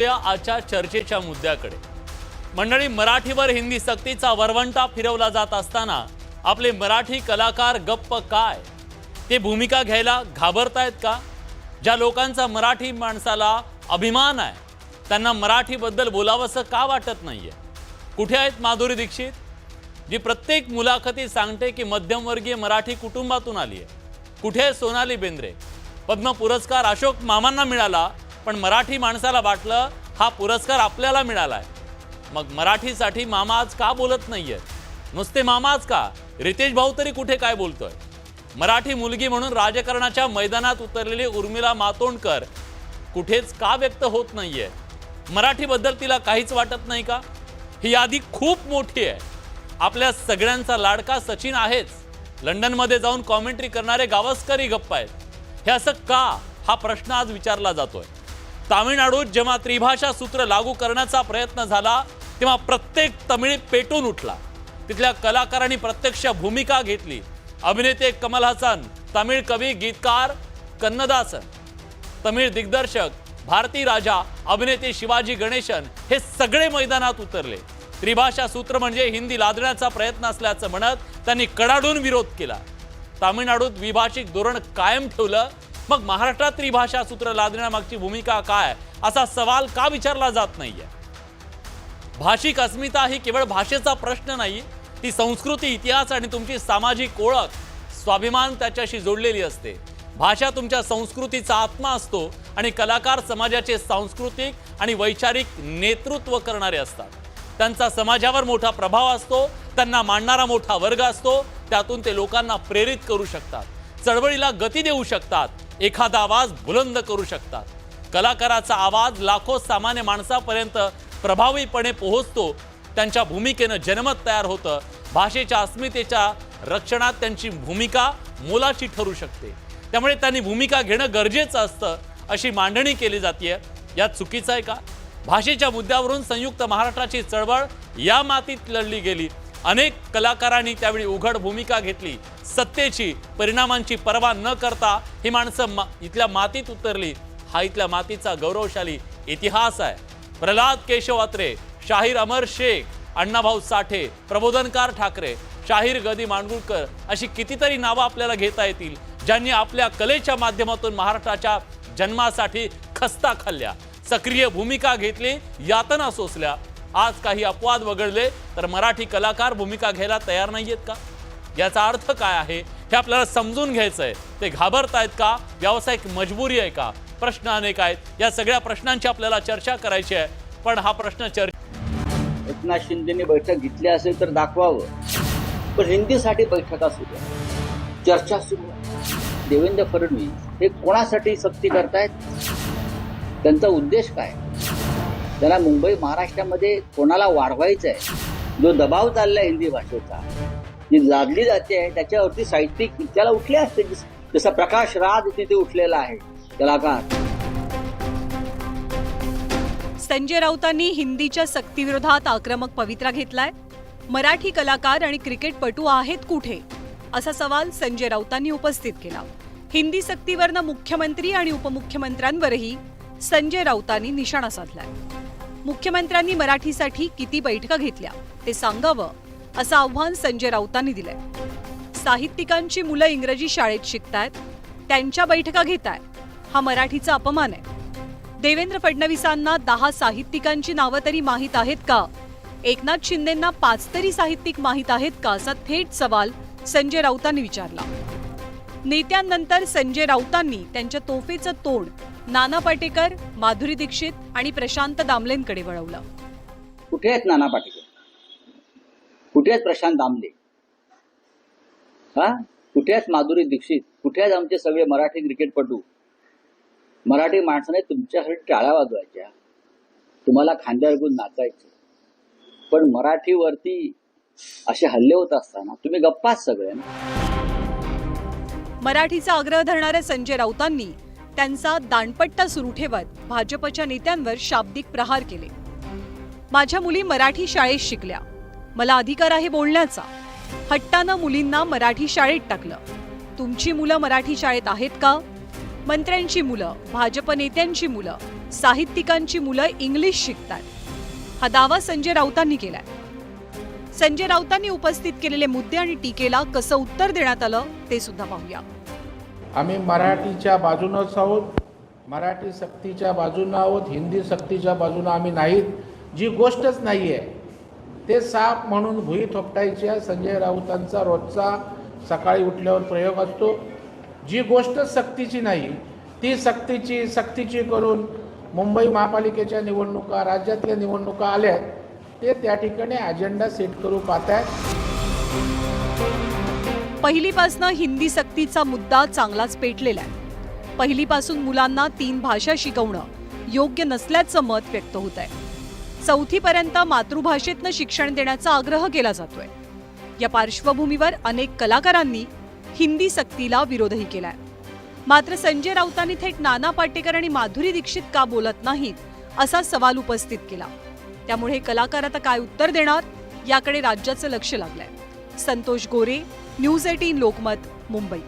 या आजच्या चर्चेच्या मुद्द्याकडे मंडळी, मराठीवर हिंदी सक्तीचा वरवंटा फिरवला जात असताना आपले मराठी कलाकार गप्प काय? ते भूमिका घ्यायला घाबरतायत का? ज्या लोकांचा मराठी माणसाला अभिमान आहे त्यांना मराठीबद्दल बोलावंसं का वाटत नाहीये? कुठे आहेत माधुरी दीक्षित, जी प्रत्येक मुलाखतीत सांगते की मध्यमवर्गीय मराठी कुटुंबातून आली आहे? कुठे आहे सोनाली बेंद्रे? पद्म पुरस्कार अशोक मामांना मिळाला, पण मराठी माणसाला वाटलं हा पुरस्कार आपल्याला मिळालाय. मग मराठीसाठी मामा आज का बोलत नाहीये? नुसते मामाच का, रितेश भाऊ तरी कुठे काय बोलतोय? मराठी मुलगी म्हणून राजकारणाच्या मैदानात उतरलेली उर्मिला मातोंडकर कुठेच का व्यक्त होत नाहीये? मराठीबद्दल तिला काहीच वाटत नाही का? ही यादी खूप मोठी आहे. आपल्या सगळ्यांचा लाडका सचिन आहेच, लंडनमध्ये जाऊन कॉमेंट्री करणारे गावस्करही गप्प आहेत. हे असं का, हा प्रश्न आज विचारला जातोय. तामिळनाडूत जेव्हा त्रिभाषा सूत्र लागू करण्याचा प्रयत्न झाला तेव्हा प्रत्येक तमिळ पेटून उठला. तिथल्या कलाकारांनी प्रत्यक्ष भूमिका घेतली. अभिनेते कमल हसन, तमिळ कवी गीतकार कन्नदासन, तमिळ दिग्दर्शक भारती राजा, अभिनेते शिवाजी गणेशन हे सगळे मैदानात उतरले. त्रिभाषा सूत्र म्हणजे हिंदी लादण्याचा प्रयत्न असल्याचं म्हणत त्यांनी कडाडून विरोध केला. तामिळनाडूत द्विभाषिक धोरण कायम ठेवलं, मग महाराष्ट्रात त्रिभाषा सूत्र लादण्यामागची भूमिका काय, असा सवाल का विचारला जात नाहीये? भाषिक अस्मिता ही केवळ भाषेचा प्रश्न नाही, ती संस्कृती, इतिहास आणि तुमची सामाजिक ओळख, स्वाभिमान त्याच्याशी जोडलेली असते. भाषा तुमच्या संस्कृतीचा आत्मा असतो आणि कलाकार समाजाचे सांस्कृतिक आणि वैचारिक नेतृत्व करणारे असतात. त्यांचा समाजावर मोठा प्रभाव असतो, त्यांना मांडणारा मोठा वर्ग असतो, त्यातून ते लोकांना प्रेरित करू शकतात, चळवळीला गती देऊ शकतात, एखादा आवाज बुलंद करू शकतात. कलाकाराचा आवाज लाखो सामान्य माणसापर्यंत प्रभावीपणे पोहोचतो. त्यांच्या भूमिकेनं जनमत तयार होतं. भाषेच्या अस्मितेच्या रक्षणात त्यांची भूमिका मोलाची ठरू शकते. त्यामुळे त्यांनी भूमिका घेणं गरजेचं असतं, अशी मांडणी केली जाते. यात चुकीचं आहे का? भाषेच्या मुद्द्यावरून संयुक्त महाराष्ट्राची चळवळ या मातीत लढली गेली. अनेक कलाकारांनी त्यावेळी उघड भूमिका घेतली. सत्तेची, परिणामांची पर्वा न करता ही माणसं इथल्या मातीत उतरली. हा इथल्या मातीचा गौरवशाली इतिहास आहे. प्रल्हाद केशव अत्रे, शाहीर अमर शेख, अण्णाभाऊ साठे, प्रबोधनकार ठाकरे, शाहीर गदी मांडगुळकर अशी कितीतरी नावं आपल्याला घेता येतील, ज्यांनी आपल्या कलेच्या माध्यमातून महाराष्ट्राच्या जन्मासाठी खस्ता खाल्ल्या, सक्रिय भूमिका घेतली, यातना सोसल्या. आज काही अपवाद वगळले तर मराठी कलाकार भूमिका घ्यायला तयार नाहीयेत का? याचा अर्थ काय आहे हे आपल्याला समजून घ्यायचं आहे. ते घाबरतायत का? व्यावसायिक मजबुरी आहे का? प्रश्न अनेक आहेत. या सगळ्या प्रश्नांची आपल्याला चर्चा करायची आहे. पण हा प्रश्न एकनाथ शिंदेने बैठक घेतली असेल तर दाखवावं, पण हिंदीसाठी बैठका सुरू आहे, चर्चा सुरू आहे. देवेंद्र फडणवीस हे कोणासाठी सक्ती करतायत? त्यांचा उद्देश काय? त्यांना मुंबई महाराष्ट्रामध्ये कोणाला वाढवायचं आहे? जो दबाव चाललाय हिंदी भाषेचा, जी लादली जाते आहे, त्याच्यावरती साहित्यिक त्याला उठले असते. जसा प्रकाश राज तिथे उठलेला आहे कलाकार. संजय राऊतांनी हिंदीच्या सक्तीविरोधात आक्रमक पवित्रा घेतलाय. मराठी कलाकार आणि क्रिकेटपटू आहेत कुठे, असा सवाल संजय राऊतांनी उपस्थित केला. हिंदी सक्तीवरनं मुख्यमंत्री आणि उपमुख्यमंत्र्यांवरही संजय राऊतांनी निशाणा साधलाय. मुख्यमंत्र्यांनी मराठीसाठी किती बैठका घेतल्या ते सांगावं, असं आव्हान संजय राऊतांनी दिलंय. साहित्यिकांची मुलं इंग्रजी शाळेत शिकतायत, त्यांच्या बैठका घेताय, हा मराठीचा अपमान आहे. देवेंद्र फडणवीसांना 10 साहित्यिकांची नावं तरी माहीत आहेत का? एकनाथ शिंदेंना 5 तरी साहित्यिक माहीत आहेत का, असा थेट सवाल संजय राऊतांनी विचारला. नेत्यांनंतर संजय राऊतांनी त्यांच्या तोफेचं तोंड नाना पाटेकर, माधुरी दीक्षित आणि प्रशांत दामलेंकडे वळवलं. कुठे आहेत नाना पाटेकर? कुठे आहेत प्रशांत दामले? कुठे आहेत माधुरी दीक्षित? कुठे आहेत आमचे सगळे मराठी क्रिकेटपटू? मराठी माणसाने तुमच्यासाठी टाळ्या वाजवायच्या, तुम्हाला खांद्यावर घेऊन नाचायचं, पण मराठीवरती असे हल्ले होत असताना तुम्ही गप्पाच सगळे. मराठीचा आग्रह धरणाऱ्या संजय राऊतांनी त्यांचा दांडपट्टा सुरू ठेवत भाजपच्या नेत्यांवर शाब्दिक प्रहार केले. माझ्या मुली मराठी शाळेत शिकल्या, मला अधिकार आहे बोलण्याचा. हट्टानं मुलींना मराठी शाळेत टाकलं. तुमची मुलं मराठी शाळेत आहेत का? मंत्र्यांची मुलं, भाजप नेत्यांची मुलं साहित्यिकांची मुलं इंग्लिश शिकतात हा दावा संजय राऊतांनी केलाय. संजय राऊतांनी उपस्थित केलेले मुद्दे आणि टीकेला कसं उत्तर देण्यात आलं ते सुद्धा पाहूया. आम्ही मराठीच्या बाजूनच आहोत, मराठी सक्तीच्या बाजूनं आहोत, हिंदी सक्तीच्या बाजूनं आम्ही नाहीत. जी गोष्टच नाही आहे ते साप म्हणून भुई थोपटायच्या संजय राऊतांचा रोजचा सकाळी उठल्यावर प्रयोग असतो. जी गोष्ट सक्तीची नाही ती सक्तीची करून मुंबई महापालिकेच्या निवडणुका, राज्यातल्या निवडणुका आल्यात, ते त्या ठिकाणी अजेंडा सेट करू पाहतायत. पहिलीपासनं हिंदी सक्तीचा मुद्दा चांगलाच पेटलेला आहे. पहिलीपासून मुलांना 3 भाषा शिकवणं योग्य नसल्याचं मत व्यक्त होत आहे. 4थीपर्यंत मातृभाषेतनं शिक्षण देण्याचा आग्रह केला जातोय. या पार्श्वभूमीवर अनेक कलाकारांनी हिंदी सक्तीला विरोधही केलाय. मात्र संजय राऊतांनी थेट नाना पाटेकर आणि माधुरी दीक्षित का बोलत नाहीत असा सवाल उपस्थित केला. त्यामुळे हे कलाकार आता काय उत्तर देणार याकडे राज्याचं लक्ष लागलंय. संतोष गोरे, न्यूज 18 लोकमत, मुंबई.